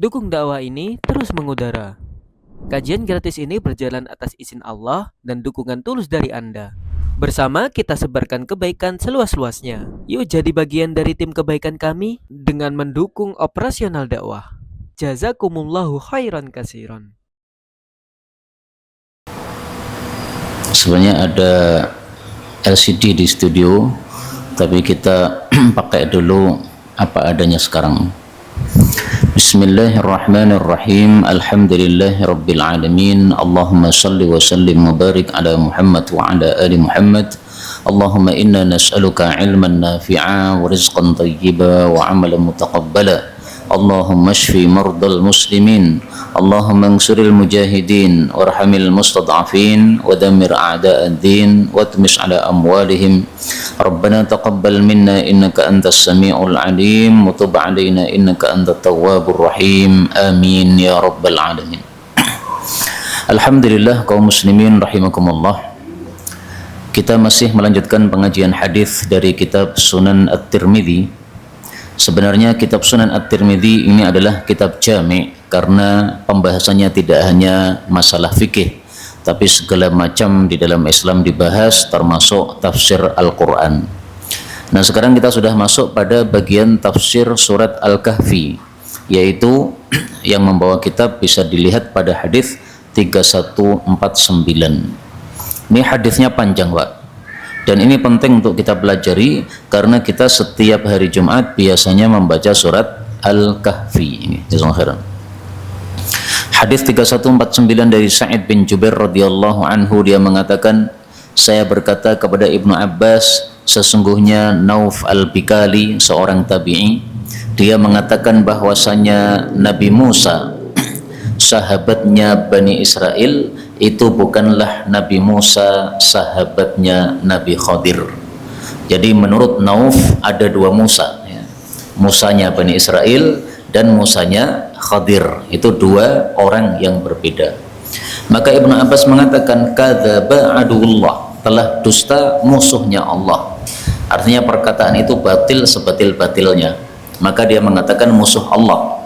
Dukung dakwah ini terus mengudara. Kajian gratis ini berjalan atas izin Allah dan dukungan tulus dari Anda. Bersama kita sebarkan kebaikan seluas-luasnya. Yuk jadi bagian dari tim kebaikan kami dengan mendukung operasional dakwah. Jazakumullahu khairan kasiron. Sebenarnya ada LCD di studio, tapi kita pakai dulu apa adanya sekarang. Bismillahirrahmanirrahim. Alhamdulillahirabbil alamin. Allahumma shalli wa sallim wa barik ala Muhammad wa ala ali Muhammad. Allahumma inna nas'aluka ilman nafi'a wa rizqan thayyiba wa amalan mutaqabbala. Allahumma shfi mardal muslimin. Allahumma ansuril mujahidin warhamil mustad'afin wa dammir a'da'ad din wa tmis ala amwalihim. Rabbana taqabbal minna innaka antas sami'ul alim wa tub alaina innaka antat tawwabur rahim. Amin ya rabbal alamin. Alhamdulillah kaum muslimin rahimakumullah. Kita masih melanjutkan pengajian hadis dari kitab Sunan At-Tirmidzi. Sebenarnya kitab Sunan At-Tirmidzi ini adalah kitab jami' karena pembahasannya tidak hanya masalah fikih, tapi segala macam di dalam Islam dibahas, termasuk tafsir Al-Quran. Nah, sekarang kita sudah masuk pada bagian tafsir surat Al-Kahfi, yaitu yang membawa kitab bisa dilihat pada hadis 3149. Ini hadisnya panjang, Pak. Dan ini penting untuk kita pelajari karena kita setiap hari Jumat biasanya membaca surat Al-Kahfi. Jazakallahu khairan. Hadis 3149 dari Sa'id bin Jubair radhiyallahu anhu, dia mengatakan, saya berkata kepada Ibnu Abbas, sesungguhnya Nauf al-Bikali, seorang tabi'i, dia mengatakan bahwasanya Nabi Musa, sahabatnya Bani Israel, itu bukanlah Nabi Musa sahabatnya Nabi Khadir. Jadi menurut Nauf ada dua Musa, ya. Musanya Bani Israel dan Musanya Khadir, itu dua orang yang berbeda. Maka Ibnu Abbas mengatakan kadzaba aduwullah, telah dusta musuhnya Allah. Artinya perkataan itu batil sebatil-batilnya. Maka dia mengatakan musuh Allah.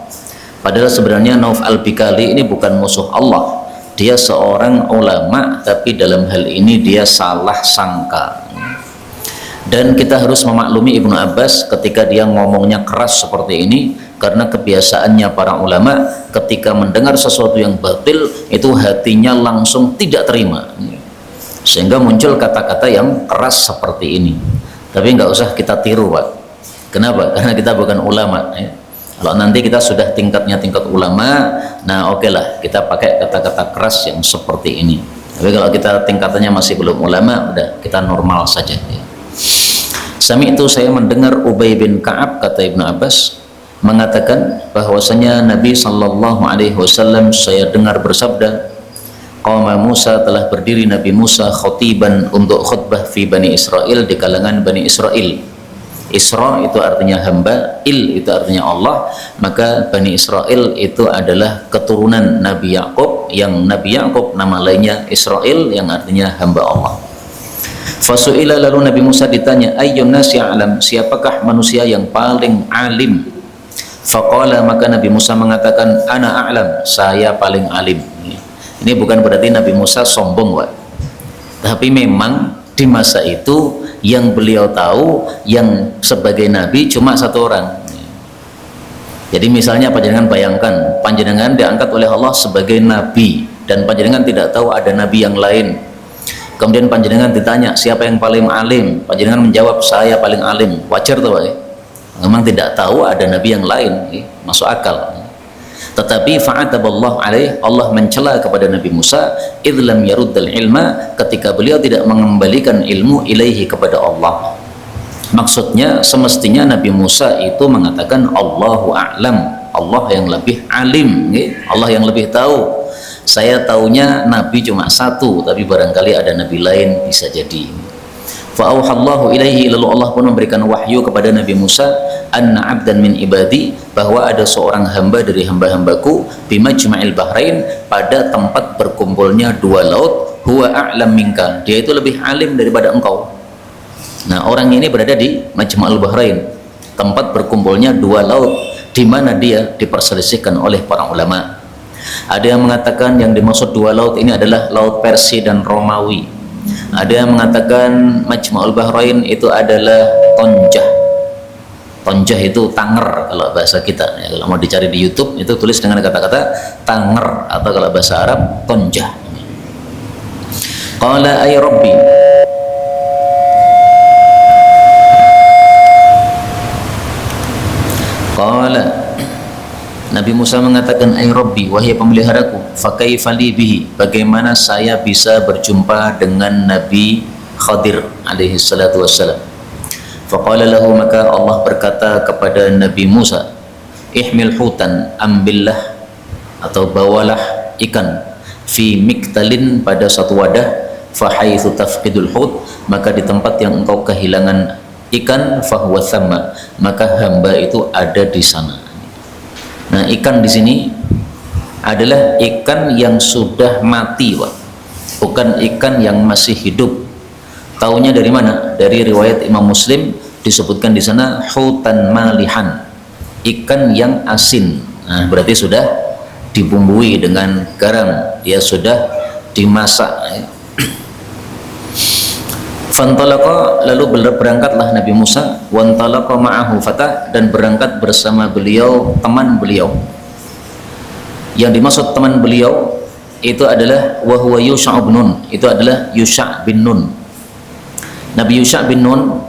Padahal sebenarnya Nauf al-Bikali ini bukan musuh Allah. Dia seorang ulama, tapi dalam hal ini dia salah sangka. Dan kita harus memaklumi Ibnu Abbas ketika dia ngomongnya keras seperti ini, karena kebiasaannya para ulama ketika mendengar sesuatu yang batil itu hatinya langsung tidak terima, sehingga muncul kata-kata yang keras seperti ini. Tapi nggak usah kita tiru, Pak. Kenapa? Karena kita bukan ulama, ya. Kalau nanti kita sudah tingkatnya tingkat ulama, nah oke lah kita pakai kata-kata keras yang seperti ini. Tapi kalau kita tingkatannya masih belum ulama, udah kita normal saja, ya. Sami itu saya mendengar Ubay bin Ka'ab, kata Ibnu Abbas, mengatakan bahwasanya Nabi sallallahu alaihi wasallam saya dengar bersabda, qama Musa, telah berdiri Nabi Musa khutiban untuk khutbah fi Bani Israel, di kalangan Bani Israel. Isra itu artinya hamba, il itu artinya Allah. Maka Bani Israel itu adalah keturunan Nabi Yakub, yang Nabi Yakub nama lainnya Israel, yang artinya hamba Allah. Fasu'ila, lalu Nabi Musa ditanya, ayyun nasi a'lam, siapakah manusia yang paling alim? Faqala, maka Nabi Musa mengatakan, ana a'lam, saya paling alim. Ini bukan berarti Nabi Musa sombong, Pak. Tapi memang di masa itu yang beliau tahu yang sebagai nabi cuma satu orang. Jadi misalnya panjenengan bayangkan, panjenengan diangkat oleh Allah sebagai nabi dan panjenengan tidak tahu ada nabi yang lain. Kemudian panjenengan ditanya siapa yang paling alim, panjenengan menjawab saya paling alim. Wajar tuh, Pak, ya? Memang tidak tahu ada nabi yang lain, ya? Masuk akal. Tetapi fa'ataballahu alaih, Allah mencela kepada Nabi Musa, idlam yaruddal ilma, ketika beliau tidak mengembalikan ilmu ilaihi, kepada Allah. Maksudnya semestinya Nabi Musa itu mengatakan Allahu a'lam, Allah yang lebih alim, ya? Allah yang lebih tahu. Saya taunya Nabi cuma satu, tapi barangkali ada Nabi lain, bisa jadi. Fa'auhallahu ilaihi, lalu Allah pun memberikan wahyu kepada Nabi Musa, anna abdan min ibadi, bahwa ada seorang hamba dari hamba-hambaku, bimajma'il bahrain, pada tempat berkumpulnya dua laut, huwa a'lam minka, dia itu lebih alim daripada engkau. Nah, orang ini berada di Majma'ul Bahrain, tempat berkumpulnya dua laut. di mana dia diperselisihkan oleh para ulama. Ada yang mengatakan yang dimaksud dua laut ini adalah laut Persia dan Romawi. Ada yang mengatakan Majma'ul Bahrain itu adalah Tonjah. Tonjah itu Tanger kalau bahasa kita ya, kalau mau dicari di YouTube itu tulis dengan kata-kata Tanger, atau kalau bahasa Arab Tonjah. Qala ay Rabbi, qala Nabi Musa mengatakan, ay Rabbi, wahai pemeliharaku, fakaifa li bihi, bagaimana saya bisa berjumpa dengan Nabi Khadir alaihi salatu wassalam. Faqala lahu, maka Allah berkata kepada Nabi Musa, ihmil hutan, ambillah atau bawalah ikan, fi miktalin, pada satu wadah, fahaitsu tafqidul hut, maka di tempat yang engkau kehilangan ikan, fahuwa thamma, maka hamba itu ada di sana. Nah, ikan di sini adalah ikan yang sudah mati, Pak. Bukan ikan yang masih hidup. Taunya dari mana? Dari riwayat Imam Muslim disebutkan di sana hutan malihan, ikan yang asin. Nah, berarti sudah dibumbui dengan garam, dia sudah dimasak. Fantalaqa, lalu berangkatlah Nabi Musa, wantalaqa ma'ahu fatah, dan berangkat bersama beliau teman beliau. Yang dimaksud teman beliau itu adalah wahwa Yusha' bin Nun, itu adalah Yusha' bin Nun. Nabi Yusha' bin Nun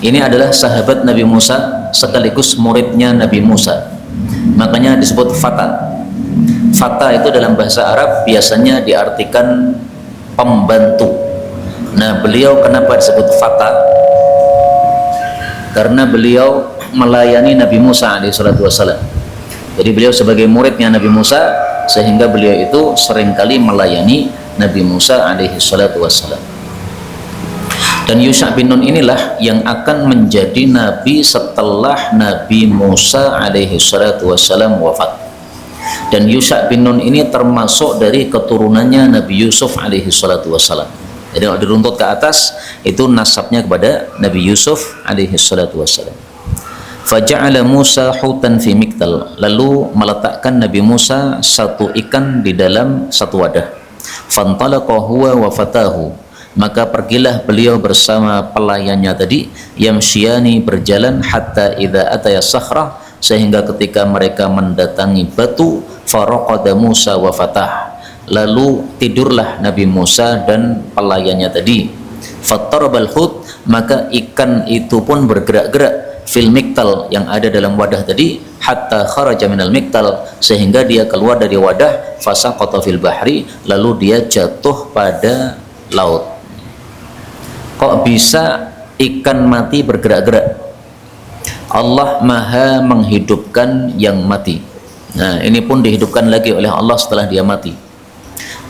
ini adalah sahabat Nabi Musa sekaligus muridnya Nabi Musa, makanya disebut fata. Fata itu dalam bahasa Arab biasanya diartikan pembantu. Nah, beliau kenapa disebut fata? Karena beliau melayani Nabi Musa alaihissalatu wassalam. Jadi beliau sebagai muridnya Nabi Musa, sehingga beliau itu seringkali melayani Nabi Musa alaihissalatu wassalam. Dan Yusha' bin Nun inilah yang akan menjadi nabi setelah Nabi Musa alaihissalatu wassalam wafat. Dan Yusha' bin Nun ini termasuk dari keturunannya Nabi Yusuf alaihissalatu wassalam. Jadi kalau diruntut ke atas itu nasabnya kepada Nabi Yusuf alaihi salatu wassalam. Faja'ala Musa hutan fi miktal, lalu meletakkan Nabi Musa satu ikan di dalam satu wadah. Fantalaqa huwa wa fatahu, maka pergilah beliau bersama pelayannya tadi, yamsyani, berjalan, hatta idza ataya sakhrah, sehingga ketika mereka mendatangi batu, faraqada Musa wa fatah, lalu tidurlah Nabi Musa dan pelayannya tadi. Fattarabal hut, maka ikan itu pun bergerak-gerak, fil miktal, yang ada dalam wadah tadi, hatta kharaja minal miktal, sehingga dia keluar dari wadah, fasaqata fil bahri, lalu dia jatuh pada laut. Kok bisa ikan mati bergerak-gerak? Allah maha menghidupkan yang mati. Nah, ini pun dihidupkan lagi oleh Allah setelah dia mati.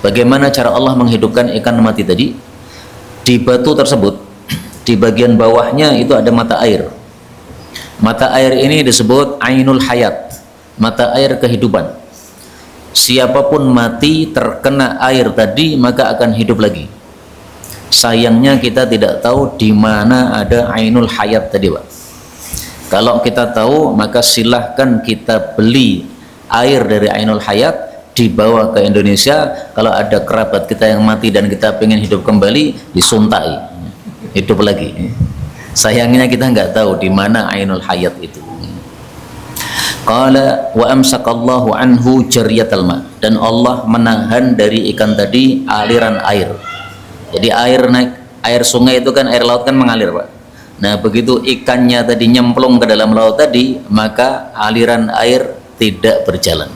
Bagaimana cara Allah menghidupkan ikan mati tadi? Di batu tersebut, di bagian bawahnya itu ada mata air. Mata air ini disebut ainul hayat, mata air kehidupan. Siapapun mati terkena air tadi maka akan hidup lagi. Sayangnya kita tidak tahu di mana ada ainul hayat tadi, Pak. Kalau kita tahu maka silahkan kita beli air dari ainul hayat, dibawa ke Indonesia. Kalau ada kerabat kita yang mati dan kita pengen hidup kembali, disuntai, hidup lagi. Sayangnya kita nggak tahu di mana ainul hayat itu. Qala wa amsakallahu anhu jariyatal ma, dan Allah menahan dari ikan tadi aliran air. Jadi air naik, air sungai itu kan, air laut kan mengalir, Pak. Nah, begitu ikannya tadi nyemplung ke dalam laut tadi, maka aliran air tidak berjalan.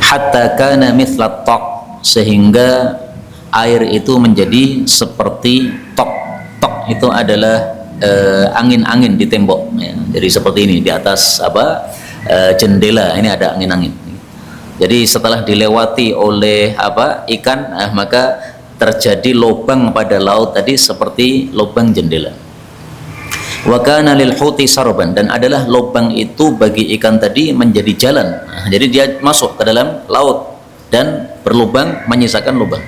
Hatta kana mithla tok, sehingga air itu menjadi seperti tok. Tok itu adalah angin-angin di tembok ya. Jadi seperti ini di atas jendela ini ada angin-angin. Jadi setelah dilewati oleh ikan, maka terjadi lubang pada laut tadi seperti lubang jendela. Wa kana lil huti sarban, dan adalah lubang itu bagi ikan tadi menjadi jalan. Nah, jadi dia masuk ke dalam laut dan berlubang menyisakan lubang.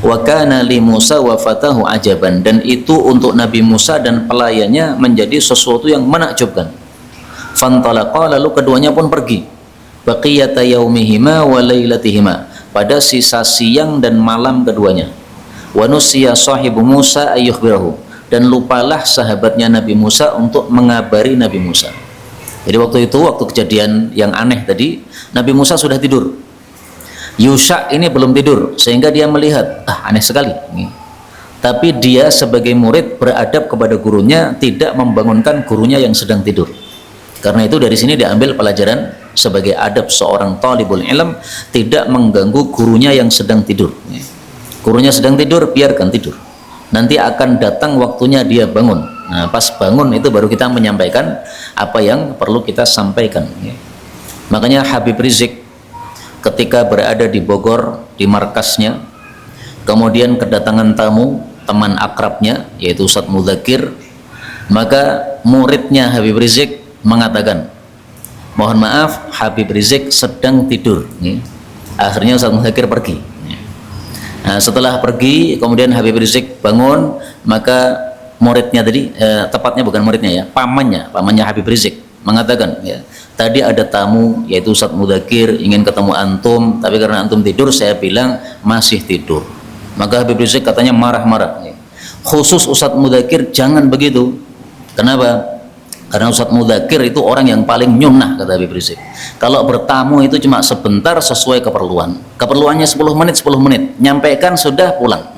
Wa kana li Musa wa fatahu ajaban, dan itu untuk Nabi Musa dan pelayannya menjadi sesuatu yang menakjubkan. Fantalaqa, lalu keduanya pun pergi. Baqiyata yaumihima wa lailatihima, pada sisa siang dan malam keduanya. Wa nusiya sahibu Musa ayyukhbirahu, dan lupalah sahabatnya Nabi Musa untuk mengabari Nabi Musa. Jadi waktu itu, waktu kejadian yang aneh tadi, Nabi Musa sudah tidur. Yusha ini belum tidur, sehingga dia melihat, aneh sekali. Tapi dia sebagai murid beradab kepada gurunya, tidak membangunkan gurunya yang sedang tidur. Karena itu dari sini diambil pelajaran sebagai adab seorang talibul ilm, tidak mengganggu gurunya yang sedang tidur. Gurunya sedang tidur, biarkan tidur. Nanti akan datang waktunya dia bangun. Nah, pas bangun itu baru kita menyampaikan apa yang perlu kita sampaikan. Makanya Habib Rizik ketika berada di Bogor, di markasnya, kemudian kedatangan tamu, teman akrabnya, yaitu Ustadz Mudzakir, maka muridnya Habib Rizik mengatakan, mohon maaf, Habib Rizik sedang tidur. Akhirnya Ustadz Mudzakir pergi. Nah, setelah pergi, kemudian Habib Rizik bangun, maka muridnya tadi, tepatnya bukan muridnya ya, pamannya Habib Rizik mengatakan, ya, tadi ada tamu yaitu Ustadz Mudzakir ingin ketemu antum, tapi karena antum tidur, saya bilang masih tidur. Maka Habib Rizik katanya marah-marah. Khusus Ustadz Mudzakir jangan begitu. Kenapa? Karena Ustadz Mudzakir itu orang yang paling nyunnah, kata Habib Rizik. Kalau bertamu itu cuma sebentar sesuai keperluan. Keperluannya 10 menit, nyampaikan sudah pulang.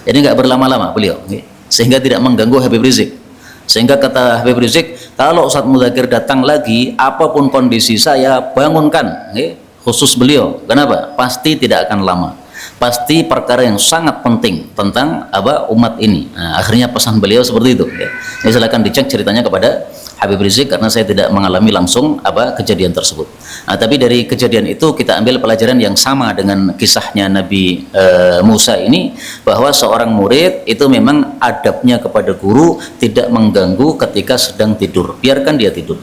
Jadi nggak berlama-lama beliau, sehingga tidak mengganggu Habib Rizik. Sehingga kata Habib Rizik, kalau Ustadz Mudzakir datang lagi, apapun kondisi saya bangunkan. Khusus beliau. Kenapa? Pasti tidak akan lama. Pasti perkara yang sangat penting tentang umat ini. Nah, akhirnya pesan beliau seperti itu. Ya, silakan dicek ceritanya kepada Habib Rizik, karena saya tidak mengalami langsung kejadian tersebut. Nah, tapi dari kejadian itu kita ambil pelajaran yang sama dengan kisahnya Nabi Musa ini, bahwa seorang murid itu memang adabnya kepada guru tidak mengganggu ketika sedang tidur, biarkan dia tidur.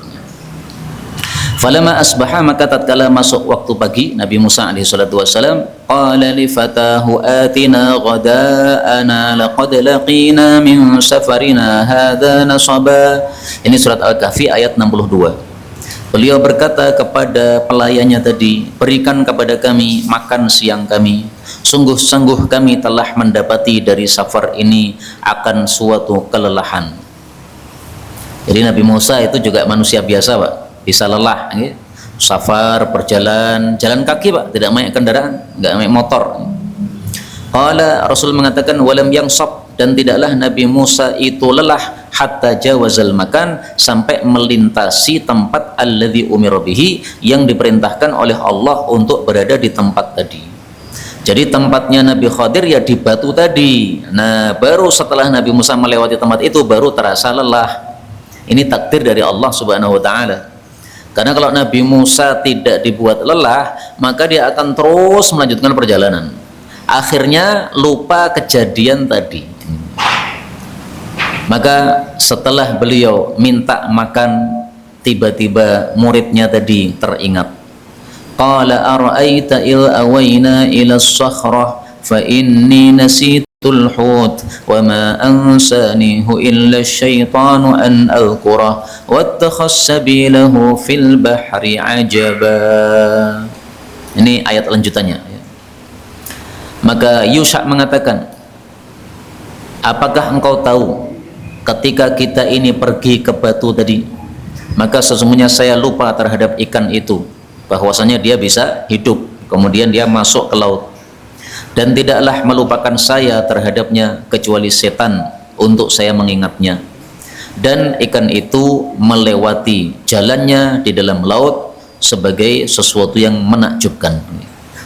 Falamma asbaha, maka tatkala masuk waktu pagi, Nabi Musa alaihi salatu wasalam, qala li fatahu atina ghada'ana laqad laqina min safarina hadza nasaba. Ini surat Al-Kahfi ayat 62. Beliau berkata kepada pelayannya tadi, berikan kepada kami makan siang kami, sungguh-sungguh kami telah mendapati dari safar ini akan suatu kelelahan. Jadi Nabi Musa itu juga manusia biasa, Pak, bisa lelah, safar, jalan kaki, Pak, tidak naik kendaraan, nggak naik motor. Qala, Rasul mengatakan, walam yangsab, dan tidaklah Nabi Musa itu lelah hatta jawazal makan, sampai melintasi tempat alladzi umira bihi, yang diperintahkan oleh Allah untuk berada di tempat tadi. Jadi tempatnya Nabi Khadir ya di batu tadi. Nah, baru setelah Nabi Musa melewati tempat itu baru terasa lelah. Ini takdir dari Allah Subhanahu wa taala. Karena kalau Nabi Musa tidak dibuat lelah, maka dia akan terus melanjutkan perjalanan. Akhirnya lupa kejadian tadi. Maka setelah beliau minta makan, tiba-tiba muridnya tadi teringat. Qala ara'aita il awayna ila as-sakhrah fa inni nasitul hut wa ma ansanihu illa asyaitanu an adhkura wattakhas sabilahu fil bahri ajaba. Ini ayat lanjutannya. Maka Yusha mengatakan, apakah engkau tahu ketika kita ini pergi ke batu tadi, maka sesungguhnya saya lupa terhadap ikan itu, bahwasanya dia bisa hidup, kemudian dia masuk ke laut, dan tidaklah melupakan saya terhadapnya kecuali setan untuk saya mengingatnya, dan ikan itu melewati jalannya di dalam laut sebagai sesuatu yang menakjubkan.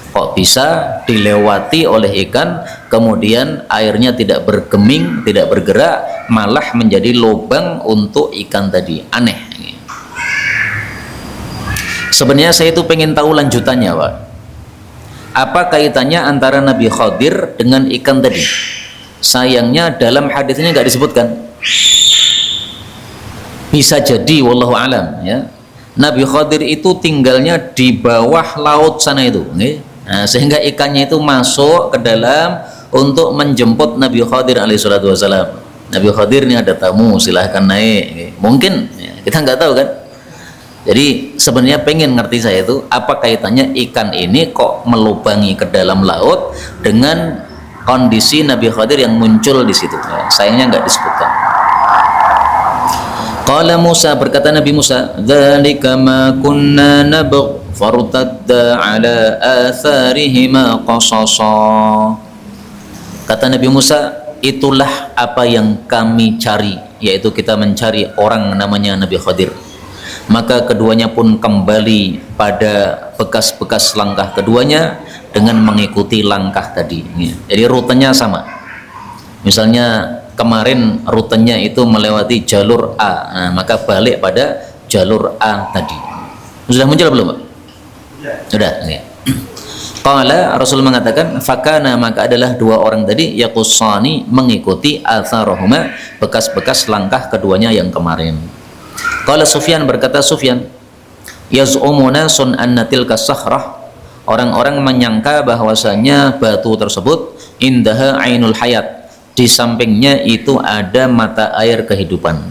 Kok bisa dilewati oleh ikan, kemudian airnya tidak bergeming, tidak bergerak, malah menjadi lubang untuk ikan tadi? Aneh. Sebenarnya saya itu pengen tahu lanjutannya, Pak. Apa kaitannya antara Nabi Khadir dengan ikan tadi? Sayangnya dalam hadisnya nggak disebutkan. Bisa jadi, wallahu alam, ya, Nabi Khadir itu tinggalnya di bawah laut sana itu, nah, sehingga ikannya itu masuk ke dalam untuk menjemput Nabi Khadir alaihissalatu wassalam. Nabi Khadir ini ada tamu, silahkan naik, mungkin, ya, kita nggak tahu kan. Jadi sebenarnya pengen ngerti saya itu apa kaitannya ikan ini kok melubangi ke dalam laut dengan kondisi Nabi Khadir yang muncul di situ. Ya, sayangnya nggak disebutkan. Qala Musa, berkata Nabi Musa, dzalika ma kunna nabgh fartadda ala atharihima qasasa. Kata Nabi Musa, itulah apa yang kami cari, yaitu kita mencari orang namanya Nabi Khadir. Maka keduanya pun kembali pada bekas-bekas langkah keduanya dengan mengikuti langkah tadi. Jadi rutenya sama. Misalnya kemarin rutenya itu melewati jalur A, nah, maka balik pada jalur A tadi. Sudah muncul belum, Pak? Sudah. Ya. Qala, Rasul mengatakan, fakana, maka adalah dua orang tadi yaqussani, mengikuti atharohuma, bekas-bekas langkah keduanya yang kemarin. Qala Sufyan, berkata Sufyan, yaz'umuna sun anna tilka sakhrah, orang-orang menyangka bahwasanya batu tersebut indaha ainul hayat, di sampingnya itu ada mata air kehidupan.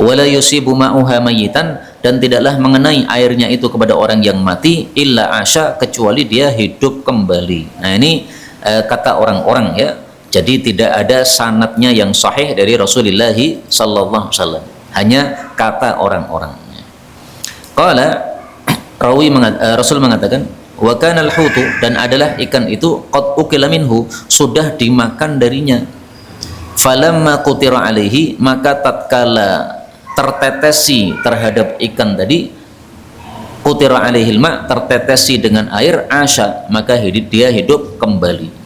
Wala yusibu ma'uha mayitan, dan tidaklah mengenai airnya itu kepada orang yang mati illa asya, kecuali dia hidup kembali. Nah ini kata orang-orang ya. Jadi tidak ada sanadnya yang sahih dari Rasulullah sallallahu alaihi wasallam. Hanya kata orang-orang. Qala, Rasul mengatakan, wa kana al-hutu, dan adalah ikan itu qad ukila minhu, sudah dimakan darinya. Falamma qutira alaihi, maka tatkala tertetesi terhadap ikan tadi, qutira alaihil ma, tertetesi dengan air, asya, maka dia hidup kembali.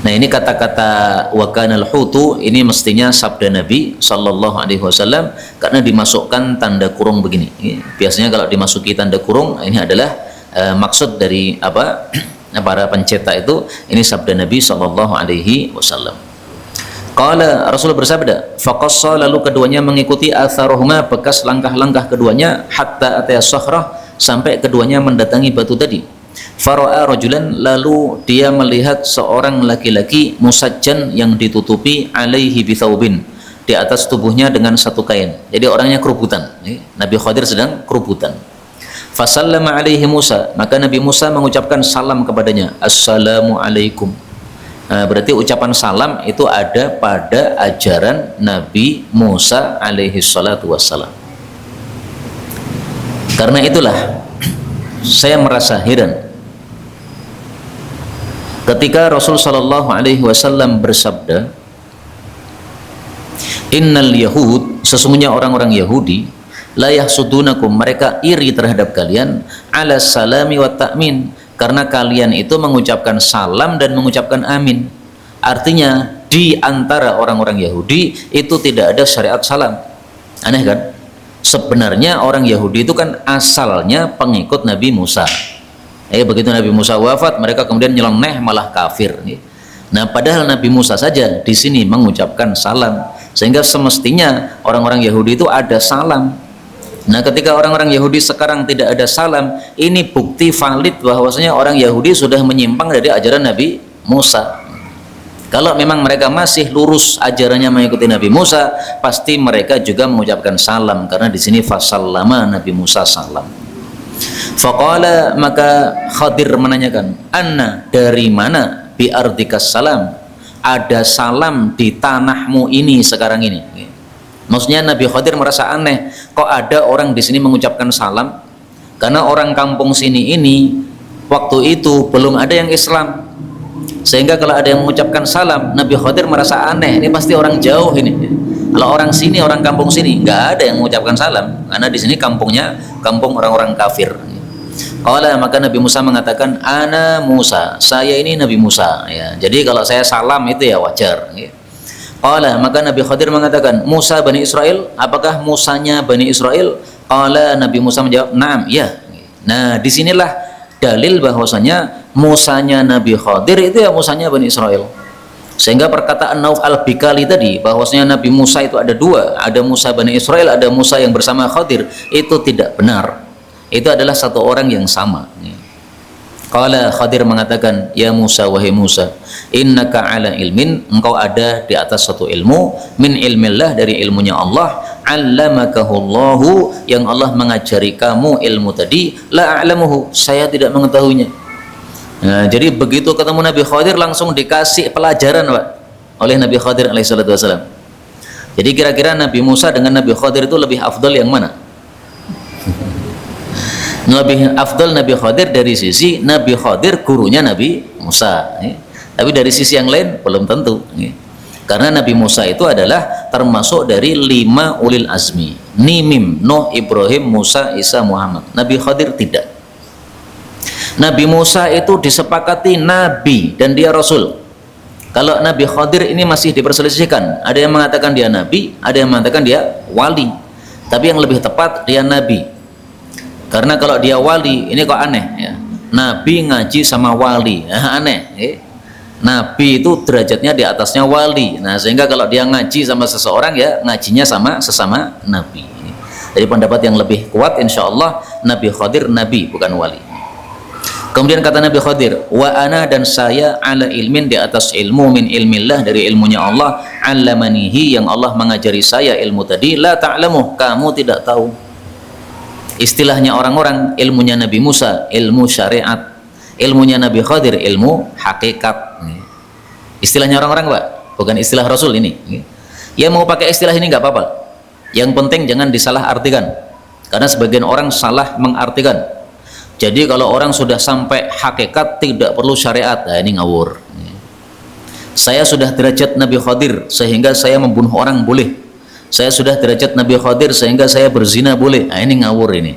Nah ini kata-kata wa kanal hutu ini mestinya sabda Nabi sallallahu alaihi wasallam, karena dimasukkan tanda kurung begini. Biasanya kalau dimasuki tanda kurung ini adalah maksud dari apa para pencetak itu, ini sabda Nabi sallallahu alaihi wasallam. Qala, Rasul bersabda, faqassa, lalu keduanya mengikuti atharuhuma, bekas langkah-langkah keduanya, hatta ataya sakhrah, sampai keduanya mendatangi batu tadi. Fara'a rajulan, lalu dia melihat seorang laki-laki musajjan, yang ditutupi alaihi bithaubin, di atas tubuhnya dengan satu kain. Jadi orangnya kerubutan. Nabi Khadir sedang kerubutan. Fasallama alaihi Musa, maka Nabi Musa mengucapkan salam kepadanya, assalamu alaikum. Nah, berarti ucapan salam itu ada pada ajaran Nabi Musa alaihi salatu wassalam. Karena itulah saya merasa heran ketika Rasul sallallahu alaihi wasallam bersabda, innal yahud, sesungguhnya orang-orang Yahudi, la yahsudunakum, mereka iri terhadap kalian, ala salami wa ta'min, karena kalian itu mengucapkan salam dan mengucapkan amin. Artinya di antara orang-orang Yahudi itu tidak ada syariat salam. Aneh kan? Sebenarnya orang Yahudi itu kan asalnya pengikut Nabi Musa. Begitu Nabi Musa wafat, mereka kemudian nyeleneh malah kafir. Nah, padahal Nabi Musa saja di sini mengucapkan salam, sehingga semestinya orang-orang Yahudi itu ada salam. Nah, ketika orang-orang Yahudi sekarang tidak ada salam, ini bukti valid bahwasanya orang Yahudi sudah menyimpang dari ajaran Nabi Musa. Kalau memang mereka masih lurus ajarannya mengikuti Nabi Musa, pasti mereka juga mengucapkan salam, karena di sini fasallama, Nabi Musa salam. Faqala, maka Khadir menanyakan, anna, dari mana, bi ardikas salam, ada salam di tanahmu ini sekarang ini. Maksudnya Nabi Khadir merasa aneh, kok ada orang di sini mengucapkan salam, karena orang kampung sini ini waktu itu belum ada yang Islam, sehingga kalau ada yang mengucapkan salam, Nabi Khadir merasa aneh, ini pasti orang jauh ini. Kalau orang sini, orang kampung sini, nggak ada yang mengucapkan salam, karena di sini kampungnya kampung orang-orang kafir. Qala, maka Nabi Musa mengatakan, ana Musa, saya ini Nabi Musa. Ya, jadi kalau saya salam itu ya wajar. Qala, maka Nabi Khadir mengatakan, Musa Bani Israel, apakah Musanya Bani Israel? Qala, Nabi Musa menjawab, na'am, ya. Nah, disinilah dalil bahwasanya Musanya Nabi Khadir itu ya Musanya Bani Israel. Sehingga perkataan Nauf al-Bikali tadi bahwasanya Nabi Musa itu ada dua, ada Musa Bani Israel, ada Musa yang bersama Khadir, itu tidak benar. Itu adalah satu orang yang sama. Qala, Khadir mengatakan, ya Musa, wahai Musa, innaka ala ilmin, engkau ada di atas satu ilmu, min ilmillah, dari ilmunya Allah, 'allamakahullahu, yang Allah mengajari kamu ilmu tadi, la a'lamuhu, saya tidak mengetahuinya. Nah, jadi begitu ketemu Nabi Khadir langsung dikasih pelajaran, Pak, oleh Nabi Khadir alaihissalatu wassalam. Jadi kira-kira Nabi Musa dengan Nabi Khadir itu lebih afdal yang mana? Lebih afdal Nabi Khadir dari sisi Nabi Khadir gurunya Nabi Musa, ya. Tapi dari sisi yang lain belum tentu, ya. Karena Nabi Musa itu adalah termasuk dari 5 ulil azmi, Nimim, Nuh, Ibrahim, Musa, Isa, Muhammad. Nabi Khadir tidak. Nabi Musa itu disepakati Nabi dan dia Rasul. Kalau Nabi Khadir ini masih diperselisihkan, ada yang mengatakan dia Nabi, ada yang mengatakan dia wali. Tapi yang lebih tepat dia Nabi. Karena kalau dia wali, ini kok aneh, ya. Nabi ngaji sama wali, aneh, ya. Nabi itu derajatnya di atasnya wali. Nah, sehingga kalau dia ngaji sama seseorang, ya ngajinya sama sesama Nabi. Jadi pendapat yang lebih kuat, insya Allah Nabi Khadir Nabi, bukan wali. Kemudian kata Nabi Khadir, wa ana, dan saya ala ilmin, di atas ilmu, min ilmillah, dari ilmunya Allah, allamanihi, yang Allah mengajari saya ilmu tadi, la ta'lamuh, kamu tidak tahu. Istilahnya orang-orang, ilmunya Nabi Musa ilmu syariat, ilmunya Nabi Khadir ilmu hakikat. Istilahnya orang-orang, Pak, bukan istilah Rasul ini. Ya, mau pakai istilah ini nggak apa-apa. Yang penting jangan disalah artikan, karena sebagian orang salah mengartikan. Jadi kalau orang sudah sampai hakikat tidak perlu syariat, nah ini ngawur. Saya sudah derajat Nabi Khadir sehingga saya membunuh orang boleh. Saya sudah derajat Nabi Khadir sehingga saya berzina boleh. Nah, ini ngawur ini.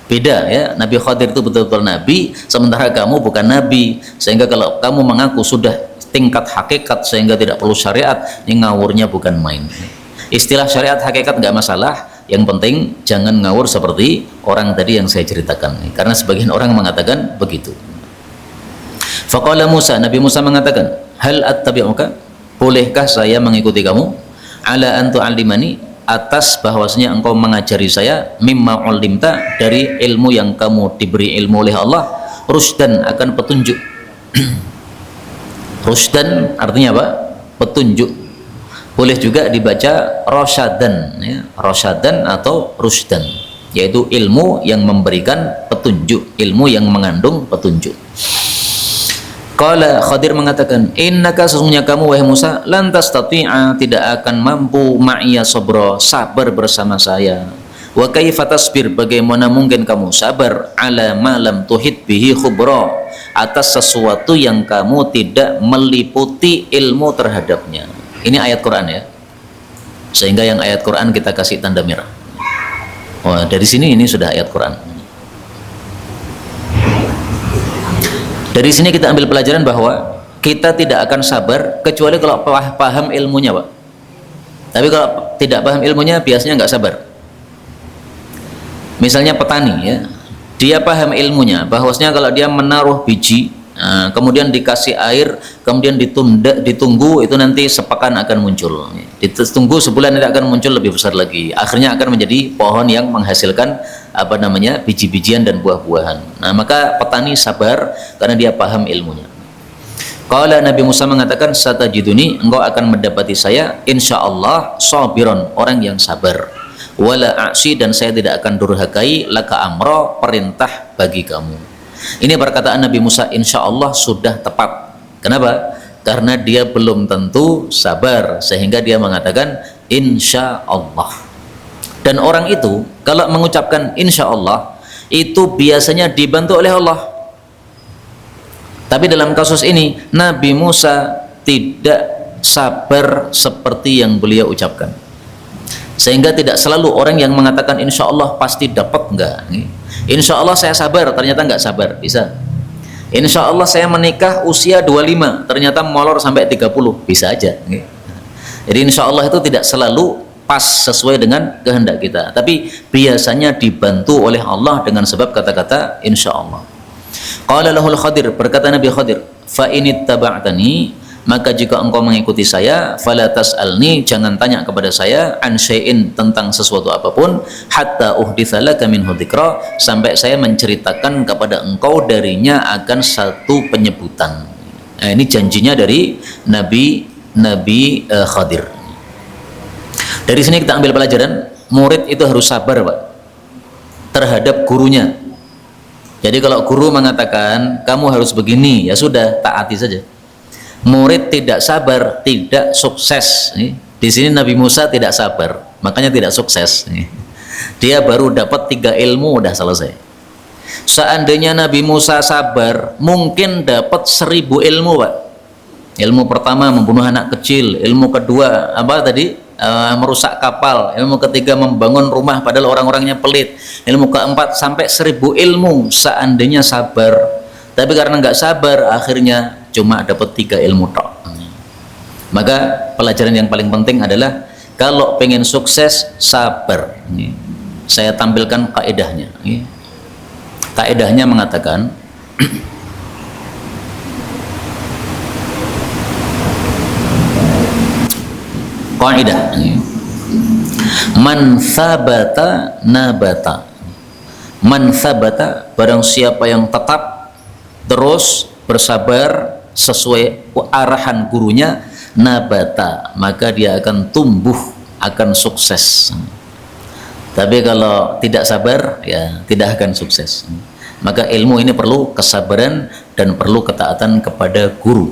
Beda, ya. Nabi Khadir itu betul-betul Nabi, sementara kamu bukan Nabi. Sehingga kalau kamu mengaku sudah tingkat hakikat sehingga tidak perlu syariat, ini ngawurnya bukan main. Istilah syariat hakikat nggak masalah, yang penting jangan ngawur seperti orang tadi yang saya ceritakan. Karena sebagian orang mengatakan begitu. Faqala Musa, Nabi Musa mengatakan, hal attabi'uka, bolehkah saya mengikuti kamu? Ala antu alimani, atas bahwasanya engkau mengajari saya, mimma ulimta, dari ilmu yang kamu diberi ilmu oleh Allah, rusdan, akan petunjuk. Rusdan artinya apa? Petunjuk. Boleh juga dibaca rosyadan, ya. Rosyadan atau rusdan, yaitu ilmu yang memberikan petunjuk, ilmu yang mengandung petunjuk. Qala, Khadir mengatakan, innaka, sesungguhnya kamu wahai Musa, lan tastati'a, tidak akan mampu, ma'iya sabra, sabar bersama saya. Wa kaifa tasbir, bagaimana mungkin kamu sabar, ala ma lam tuhit bihi khubra, atas sesuatu yang kamu tidak meliputi ilmu terhadapnya. Ini ayat Quran, ya. Sehingga yang ayat Quran kita kasih tanda merah. Wah, dari sini ini sudah ayat Quran. Dari sini kita ambil pelajaran bahwa kita tidak akan sabar kecuali kalau paham ilmunya, Pak. Tapi kalau tidak paham ilmunya biasanya nggak sabar. Misalnya petani, ya, dia paham ilmunya bahwasanya kalau dia menaruh biji, kemudian dikasih air, kemudian ditunggu, itu nanti sepekan akan muncul. Ditunggu sebulan itu akan muncul lebih besar lagi. Akhirnya akan menjadi pohon yang menghasilkan biji-bijian dan buah-buahan. Nah, maka petani sabar karena dia paham ilmunya. Qala, Nabi Musa mengatakan, satajiduni, engkau akan mendapati saya insyaallah sabiron, orang yang sabar, wala a'si, dan saya tidak akan durhakai, laka amro, perintah bagi kamu. Ini perkataan Nabi Musa insyaallah sudah tepat. Kenapa? Karena dia belum tentu sabar sehingga dia mengatakan insyaallah. Dan orang itu kalau mengucapkan insya Allah itu biasanya dibantu oleh Allah. Tapi dalam kasus ini Nabi Musa tidak sabar seperti yang beliau ucapkan, sehingga tidak selalu orang yang mengatakan insya Allah pasti dapat, enggak. Insya Allah saya sabar, ternyata enggak sabar, bisa. Insya Allah saya menikah usia 25, ternyata molor sampai 30, bisa aja. Jadi insya Allah itu tidak selalu pas sesuai dengan kehendak kita, tapi biasanya dibantu oleh Allah dengan sebab kata-kata insya Allah. Qala lahul Khadir, berkata Nabi Khadir, fa inittaba'tani, maka jika engkau mengikuti saya, fala tas'alni, jangan tanya kepada saya, an syai'in, tentang sesuatu apapun, hatta uhditsalaka minhu dzikra, sampai saya menceritakan kepada engkau darinya akan satu penyebutan. Nah, ini janjinya dari Nabi Khadir. Dari sini kita ambil pelajaran, murid itu harus sabar, Pak, terhadap gurunya. Jadi kalau guru mengatakan kamu harus begini, ya sudah, taati saja. Murid tidak sabar tidak sukses. Di sini Nabi Musa tidak sabar, makanya tidak sukses. Dia baru dapat 3 ilmu udah selesai. Seandainya Nabi Musa sabar, mungkin dapat 1000 ilmu, Pak. Ilmu pertama membunuh anak kecil, ilmu kedua apa tadi? Merusak kapal, ilmu ketiga membangun rumah padahal orang-orangnya pelit, ilmu keempat sampai 1000 ilmu seandainya sabar. Tapi karena nggak sabar, akhirnya cuma dapat 3 ilmu tok. Maka pelajaran yang paling penting adalah kalau pengen sukses, sabar. Saya tampilkan kaidahnya. Kaidahnya mengatakan kaidah, man sabata nabata. Man sabata, barang siapa yang tetap terus bersabar sesuai arahan gurunya, nabata, maka dia akan tumbuh, akan sukses. Tapi kalau tidak sabar, ya tidak akan sukses. Maka ilmu ini perlu kesabaran dan perlu ketaatan kepada guru.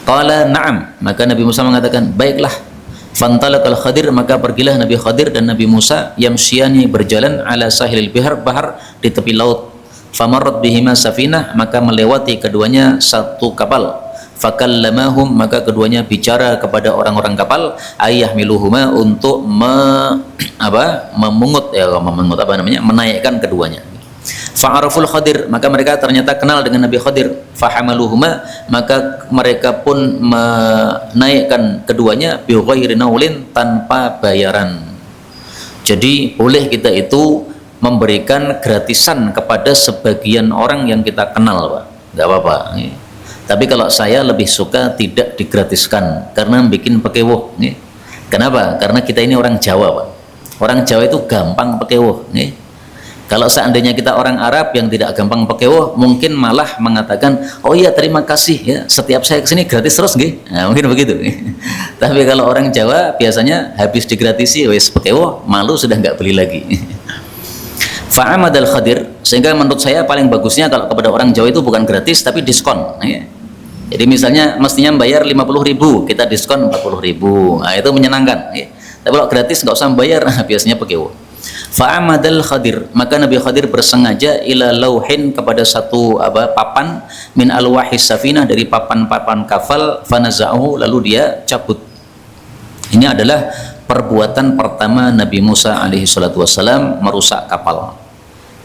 Qala na'am, maka Nabi Musa mengatakan, baiklah. Fantalaqal Khadir, maka pergilah Nabi Khadir dan Nabi Musa yamsyani, berjalan ala sahilil bahar di tepi laut. Famarrat bihima safinah, maka melewati keduanya satu kapal. Fakallamahum, maka keduanya bicara kepada orang-orang kapal, ayyahmiluhuma, untuk menaikkan keduanya. Fa'araful Khadir, maka mereka ternyata kenal dengan Nabi Khadir. Fahamaluhuma, maka mereka pun menaikkan keduanya bighairi naulin, tanpa bayaran. Jadi boleh kita itu memberikan gratisan kepada sebagian orang yang kita kenal, Pak, nggak apa-apa. Tapi kalau saya lebih suka tidak digratiskan, karena bikin pekewuh. Kenapa? Karena kita ini orang Jawa, Pak. Orang Jawa itu gampang pekewuh. Kalau seandainya kita orang Arab yang tidak gampang pekewuh, mungkin malah mengatakan, oh iya terima kasih ya, setiap saya kesini gratis terus, nah, mungkin begitu. Tapi kalau orang Jawa biasanya habis digratisi, wes pekewuh, malu sudah nggak beli lagi. Fa'amadal Khadir, sehingga menurut saya paling bagusnya kalau kepada orang Jawa itu bukan gratis tapi diskon. Jadi misalnya mestinya bayar 50.000, kita diskon 40.000, nah, itu menyenangkan. Tapi kalau gratis nggak usah bayar, biasanya pekewuh. Fa'amadal Khadir, maka Nabi Khadir bersengaja ila lauhin, kepada satu papan min alwahis safinah, dari papan-papan kapal, fanaza'uhu, lalu dia cabut. Ini adalah perbuatan pertama Nabi Musa alaihi salatu wassalam, merusak kapal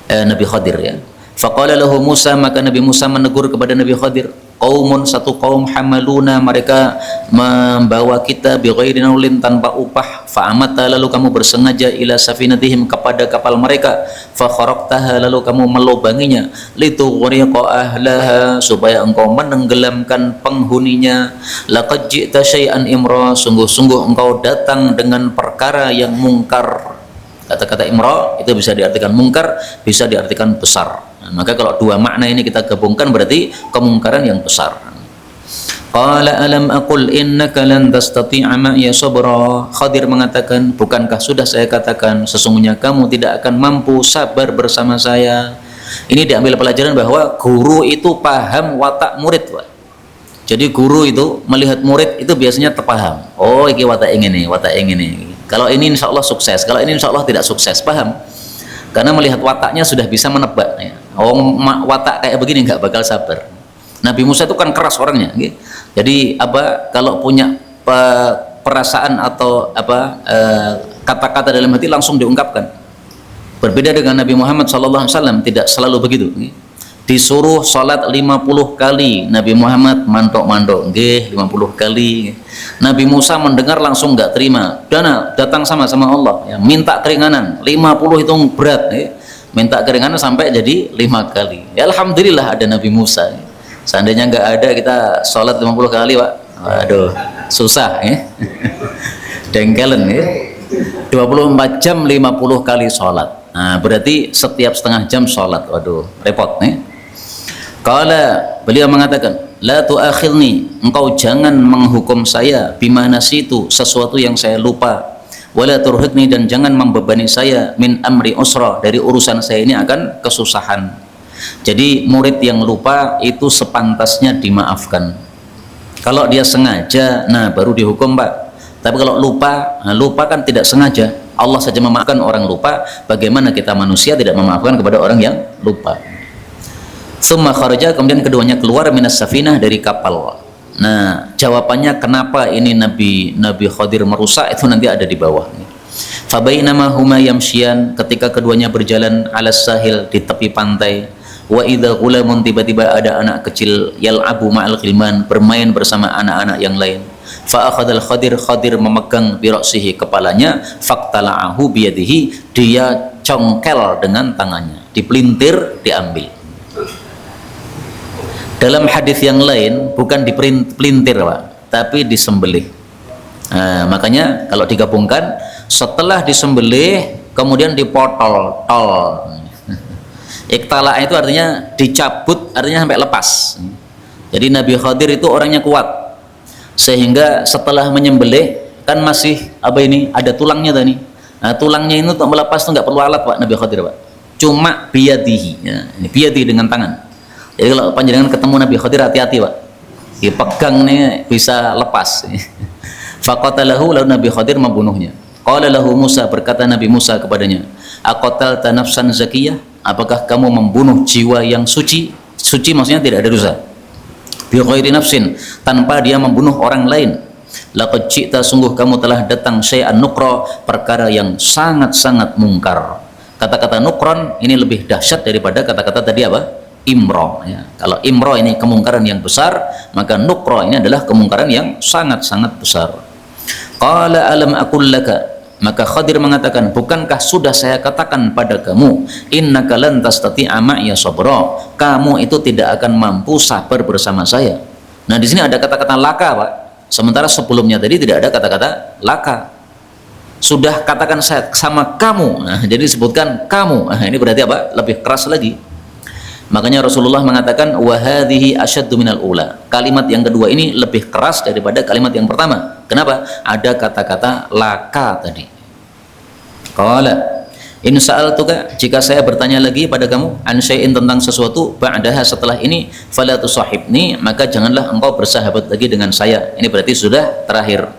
Nabi Khadir, ya. Faqala lahu Musa, maka Nabi Musa menegur kepada Nabi Khadir, qaumun, satu kaum, hamaluna, mereka membawa kita bighairi naulin, tanpa upah. Fa'amata, lalu kamu bersengaja ila safinatihim, kepada kapal mereka. Fa kharaqtaha, lalu kamu melubanginya, litughriqa ahlaha, supaya engkau menenggelamkan penghuninya. Laqad ji'ta syai'an imra, sungguh-sungguh engkau datang dengan perkara yang mungkar. Kata-kata imra itu bisa diartikan mungkar, bisa diartikan besar. Maka kalau dua makna ini kita gabungkan, berarti kemungkaran yang besar. Qala alam aqul innaka lan tastati'a ma'iya sabra. Khadir mengatakan, bukankah sudah saya katakan sesungguhnya kamu tidak akan mampu sabar bersama saya. Ini diambil pelajaran bahwa guru itu paham watak murid, Pak. Jadi guru itu melihat murid itu biasanya terpaham. Oh, iki watak ini, watak ini. Kalau ini insya Allah sukses, kalau ini insya Allah tidak sukses, paham. Karena melihat wataknya sudah bisa menebak, ya. Oh, watak kayak begini nggak bakal sabar. Nabi Musa itu kan keras orangnya, gitu. Jadi kalau punya perasaan atau kata-kata dalam hati langsung diungkapkan. Berbeda dengan Nabi Muhammad SAW, tidak selalu begitu. Disuruh sholat 50 kali, Nabi Muhammad mantok-mantok, 50 kali. Nabi Musa mendengar langsung nggak terima, datang sama Allah, ya, minta keringanan, 50 itu berat, ya. Minta keringanan sampai jadi 5 kali. Ya, alhamdulillah ada Nabi Musa. Seandainya nggak ada, kita sholat 50 kali, Pak, waduh, susah, ya. Dengkelen, ya. 24 jam 50 kali sholat. Nah, berarti setiap setengah jam sholat, waduh, repot, nih. Qala, beliau mengatakan, la tu'akhirni, engkau jangan menghukum saya, bima nasitu, sesuatu yang saya lupa. wala turhiqni, dan jangan membebani saya, min amri usra, dari urusan saya ini akan kesusahan. Jadi murid yang lupa itu sepantasnya dimaafkan. Kalau dia sengaja, nah baru dihukum, Pak. Tapi kalau lupa, nah, lupa kan tidak sengaja. Allah saja memaafkan orang lupa, bagaimana kita manusia tidak memaafkan kepada orang yang lupa. Tsumma kharaja, kemudian keduanya keluar minas safinah, dari kapal. Nah, jawabannya kenapa ini Nabi Khadir merusak itu nanti ada di bawah. Fabainama huma yamshiyan, ketika keduanya berjalan alas sahil, di tepi pantai, wa idza ghulamun, tiba-tiba ada anak kecil, yal'abu ma'al ghilman, bermain bersama anak-anak yang lain. Fa akhadhal Khadir memegang bi ra'sihi, kepalanya, faqtala'ahu biyadihi, dia congkel dengan tangannya, dipelintir, diambil. Dalam hadis yang lain bukan dipelintir, Pak, tapi disembelih. Nah, makanya kalau digabungkan, setelah disembelih kemudian dipotol, tol. Iktala itu artinya dicabut, artinya sampai lepas. Jadi Nabi Khadir itu orangnya kuat, sehingga setelah menyembelih kan masih ada tulangnya tadi. Nah, tulangnya itu untuk melepas itu nggak perlu alat, Pak, Nabi Khadir, Pak. Cuma biyadihi. Ya, ini biyadihi, dengan tangan. Jadi kalau panjenengan ketemu Nabi Khadir, hati-hati, Pak. Dipegang nih bisa lepas. Faqatalahu, lalu Nabi Khadir membunuhnya. Qala lahu Musa, berkata Nabi Musa kepadanya, aqatalta nafsan zakiyah, apakah kamu membunuh jiwa yang suci? Suci maksudnya tidak ada dosa. Bi ghairi nafsin, tanpa dia membunuh orang lain. Laqad ji'ta, sungguh kamu telah datang, syai'an nukra, perkara yang sangat-sangat mungkar. Kata-kata nukron ini lebih dahsyat daripada kata-kata tadi apa? Imro, ya. Kalau imro ini kemungkaran yang besar, maka nukro ini adalah kemungkaran yang sangat-sangat besar. Qala alam aqul laka, maka Khadir mengatakan, bukankah sudah saya katakan pada kamu, innaka lan tastati'a ma'iya sabra, kamu itu tidak akan mampu sabar bersama saya. Nah, di sini ada kata-kata laka, Pak, sementara sebelumnya tadi tidak ada kata-kata laka. Sudah katakan saya sama kamu, nah, jadi disebutkan kamu. Nah, ini berarti apa? Lebih keras lagi. Makanya Rasulullah mengatakan, wa hadhihi asyaddu minal ula, kalimat yang kedua ini lebih keras daripada kalimat yang pertama. Kenapa? Ada kata-kata laka tadi. Qala in sa'altuka, jika saya bertanya lagi pada kamu, an syai'in, tentang sesuatu, ba'daha, setelah ini, fala tusahibni, maka janganlah engkau bersahabat lagi dengan saya. Ini berarti sudah terakhir.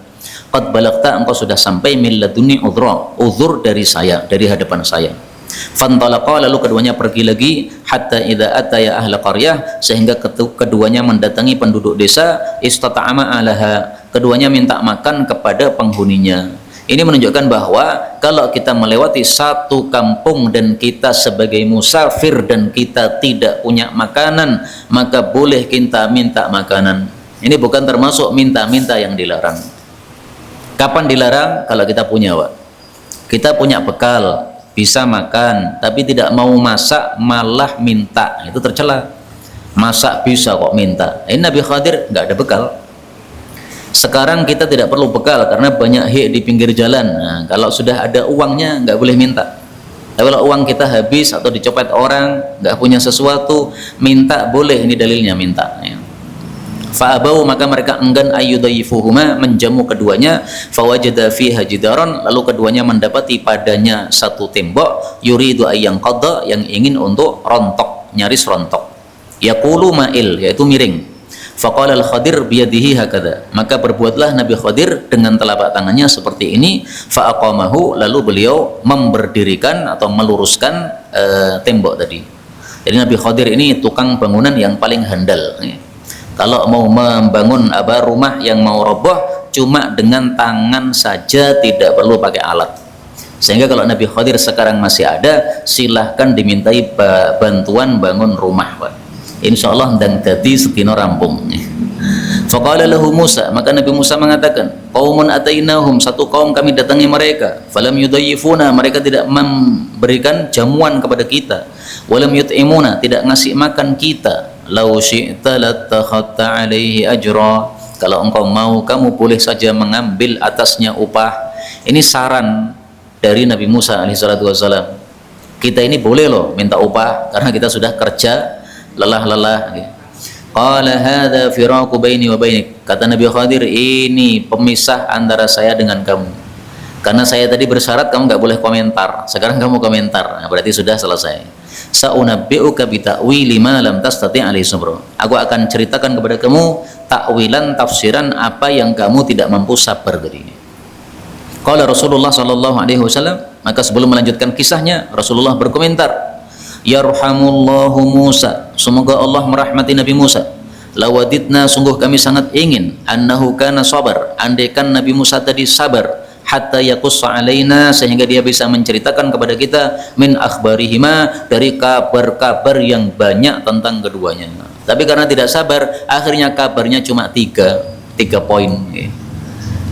Qad balagta, engkau sudah sampai min ladunni udhra, uzur dari saya, dari hadapan saya. Fantalaqa, lalu keduanya pergi lagi, hatta idza ataya ahla qaryah, sehingga keduanya mendatangi penduduk desa, istata'ama alaha, keduanya minta makan kepada penghuninya. Ini menunjukkan bahwa kalau kita melewati satu kampung dan kita sebagai musafir dan kita tidak punya makanan, maka boleh kita minta makanan. Ini bukan termasuk minta-minta yang dilarang. Kapan dilarang? Kalau kita punya, Pak. Kita punya bekal, bisa makan, tapi tidak mau masak, malah minta, itu tercela. Masak bisa kok minta. Ini Nabi Khadir nggak ada bekal. Sekarang kita tidak perlu bekal karena banyak hik di pinggir jalan. Nah, kalau sudah ada uangnya nggak boleh minta. Tapi kalau uang kita habis atau dicopet orang, nggak punya sesuatu, minta boleh. Ini dalilnya minta. Ya. Fa'abau, maka mereka enggan ayyudayifuhuma, menjamu keduanya. Fawajada fiha jidaron, lalu keduanya mendapati padanya satu tembok, yuridu ayyang qadha, yang ingin untuk rontok, nyaris rontok. Yaqulu ma'il, yaitu miring. Faqala al-Khadir biyadihi hakadha, maka berbuatlah Nabi Khadir dengan telapak tangannya seperti ini. Fa'aqamahu, lalu beliau memberdirikan atau meluruskan tembok tadi. Jadi Nabi Khadir ini tukang bangunan yang paling handal. Kalau mau membangun rumah yang mau roboh, cuma dengan tangan saja, tidak perlu pakai alat. Sehingga kalau Nabi Khadir sekarang masih ada, silahkan dimintai bantuan bangun rumah, Pak. Insya Allah dan jadi setino rampung. Faqala lahu Musa, maka Nabi Musa mengatakan, qaumun atainahum, satu kaum kami datangi mereka, falam yudayifuna, mereka tidak memberikan jamuan kepada kita, walam yut'imuna, tidak ngasih makan kita. Lau syi'ta latakhatta alaihi ajra, kalau engkau mau, kamu boleh saja mengambil atasnya upah. Ini saran dari Nabi Musa alaihissalatu wassalam. Kita ini boleh loh minta upah karena kita sudah kerja lelah-lelah. Qala hadza firaqu baini wa bainik, kata Nabi Khadir, ini pemisah antara saya dengan kamu. Karena saya tadi bersyarat kamu nggak boleh komentar, sekarang kamu komentar, nah, berarti sudah selesai. Sa'unabbi'uka bita'wili ma lam tastati' alaihi sabra. Aku akan ceritakan kepada kamu takwilan, tafsiran apa yang kamu tidak mampu sabar tadi. Qala Rasulullah sallallahu alaihi wasallam, maka sebelum melanjutkan kisahnya Rasulullah berkomentar, yarhamullahu Musa, semoga Allah merahmati Nabi Musa. Lawadidna, sungguh kami sangat ingin, annahu kana sabar, andaikan Nabi Musa tadi sabar, hatta yaqussa alaina, sehingga dia bisa menceritakan kepada kita min akhbarihima, dari kabar-kabar yang banyak tentang keduanya. Tapi karena tidak sabar, akhirnya kabarnya cuma tiga poin.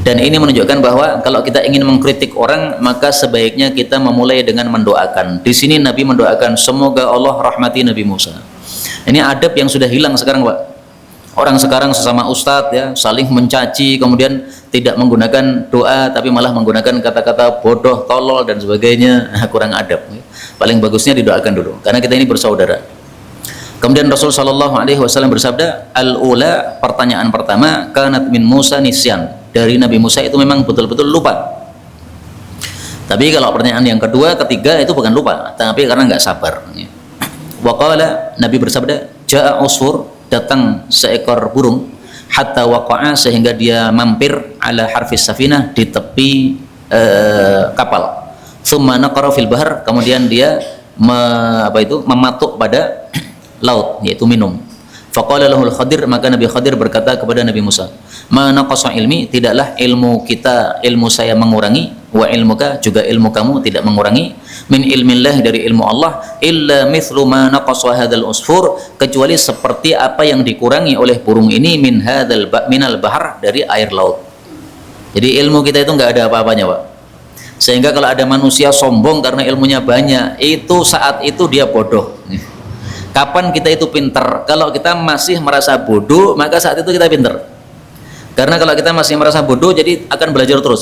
Dan ini menunjukkan bahwa kalau kita ingin mengkritik orang, maka sebaiknya kita memulai dengan mendoakan. Di sini Nabi mendoakan semoga Allah rahmati Nabi Musa. Ini adab yang sudah hilang sekarang, Pak. Orang sekarang sesama ustadz ya saling mencaci, kemudian tidak menggunakan doa tapi malah menggunakan kata-kata bodoh, tolol dan sebagainya. Kurang adab. Paling bagusnya didoakan dulu karena kita ini bersaudara. Kemudian Rasul sallallahu alaihi wasallam bersabda, al-ula, pertanyaan pertama, kanat min Musa nisyan, dari Nabi Musa itu memang betul-betul lupa. Tapi kalau pertanyaan yang kedua, ketiga itu bukan lupa, tapi karena nggak sabar. Wa qala, Nabi bersabda, ja'a usfur, datang seekor burung, hatta waqa'a, sehingga dia mampir ala harfis safinah, di tepi kapal. Tsumma naqara fil bahr, kemudian dia mematuk pada laut, yaitu minum. Faqala lahul Khadir, maka Nabi Khadir berkata kepada Nabi Musa, ma naqasa ilmi, tidaklah ilmu saya mengurangi, wa ilmuka, juga ilmu kamu tidak mengurangi, min ilmillah, dari ilmu Allah, illa mithlu ma naqasa hadzal usfur, kecuali seperti apa yang dikurangi oleh burung ini minal bahr, dari air laut. Jadi ilmu kita itu nggak ada apa-apanya, Pak. Sehingga kalau ada manusia sombong karena ilmunya banyak, itu saat itu dia bodoh. Kapan kita itu pinter? Kalau kita masih merasa bodoh, maka saat itu kita pinter. Karena kalau kita masih merasa bodoh, jadi akan belajar terus.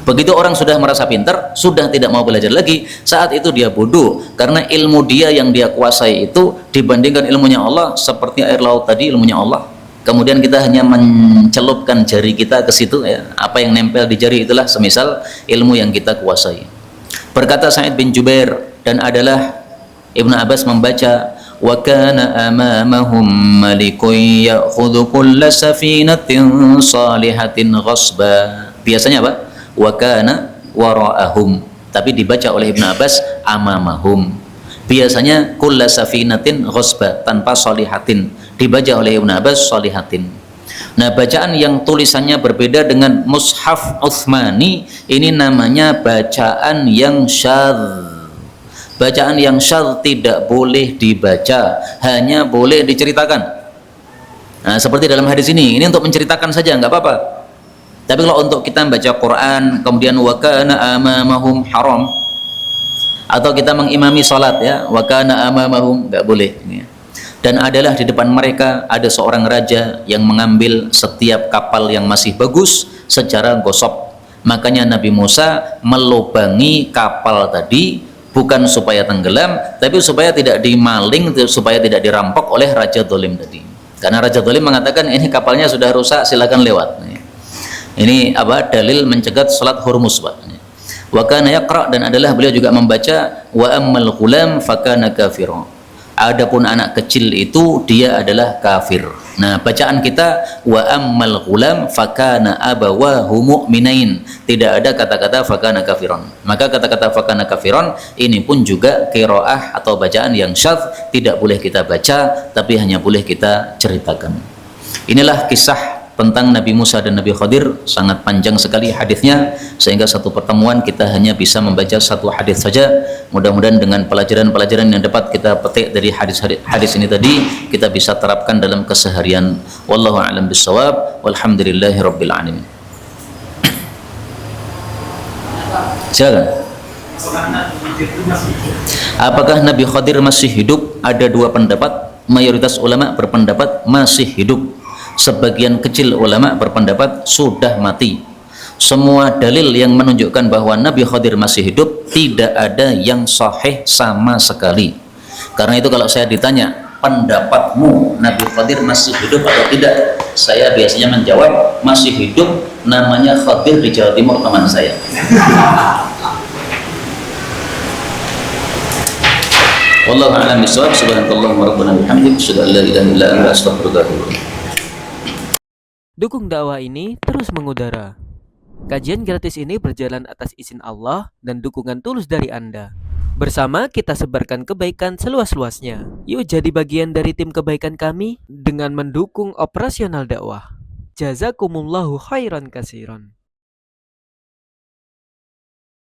Begitu orang sudah merasa pinter, sudah tidak mau belajar lagi, saat itu dia bodoh. Karena ilmu dia yang dia kuasai itu dibandingkan ilmunya Allah, seperti air laut tadi ilmunya Allah. Kemudian kita hanya mencelupkan jari kita ke situ, ya. Apa yang nempel di jari itulah semisal ilmu yang kita kuasai. Berkata Sa'id bin Jubair, dan adalah Ibnu Abbas membaca, wa kana amamahum malikun ya'khudhu kulla safinatin salihatin ghasba. Biasanya apa? Wa kana wara'ahum, tapi dibaca oleh Ibnu Abbas amamahum. Biasanya kulla safinatin ghasba, tanpa salihatin, dibaca oleh Ibnu Abbas salihatin. Nah, bacaan yang tulisannya berbeda dengan mushaf Utsmani, ini namanya bacaan yang syadz. Bacaan yang syadz tidak boleh dibaca, hanya boleh diceritakan. Nah, seperti dalam hadis ini untuk menceritakan saja nggak apa-apa. Tapi kalau untuk kita membaca Quran, kemudian wa kana amamahum haram, atau kita mengimami salat, ya, wa kana amamahum, nggak boleh. Dan adalah di depan mereka ada seorang raja yang mengambil setiap kapal yang masih bagus secara gosok. Makanya Nabi Musa melubangi kapal tadi, bukan supaya tenggelam, tapi supaya tidak dimaling, supaya tidak dirampok oleh Raja Dolim tadi. Karena Raja Dolim mengatakan ini kapalnya sudah rusak, silakan lewat. Ini apa? Dalil mencegat salat Hormuz, Pak. Wa kana yaqra, dan adalah beliau juga membaca, wa ammal ghulam fakana kafira. Adapun anak kecil itu dia adalah kafir. Nah, bacaan kita wa ammal ghulam fakana abawahu mu'minain, tidak ada kata-kata fakana kafiron. Maka kata-kata fakana kafiron ini pun juga qiraah atau bacaan yang syadz, tidak boleh kita baca, tapi hanya boleh kita ceritakan. Inilah kisah tentang Nabi Musa dan Nabi Khadir, sangat panjang sekali hadisnya, sehingga satu pertemuan kita hanya bisa membaca satu hadis saja. Mudah-mudahan dengan pelajaran-pelajaran yang dapat kita petik dari hadis ini tadi, kita bisa terapkan dalam keseharian. Wallahu a'lam bishawab, walhamdulillahi rabbil alamin. Silakan. Apakah Nabi Khadir masih hidup? Ada dua pendapat. Mayoritas ulama berpendapat masih hidup. Sebagian kecil ulama berpendapat sudah mati. Semua dalil yang menunjukkan bahwa Nabi Khadir masih hidup tidak ada yang sahih sama sekali. Karena itu kalau saya ditanya pendapatmu Nabi Khadir masih hidup atau tidak? Saya biasanya menjawab masih hidup, namanya Khadir di Jawa Timur teman saya. Wallahu a'lam bishawab. Subhanakallahumma rabbana bihamdik, asyhadu an la ilaha illa anta, astaghfiruka wa atubu ilaik. Dukung dakwah ini terus mengudara. Kajian gratis ini berjalan atas izin Allah dan dukungan tulus dari Anda. Bersama kita sebarkan kebaikan seluas-luasnya. Yuk jadi bagian dari tim kebaikan kami dengan mendukung operasional dakwah. Jazakumullahu khairan katsiran.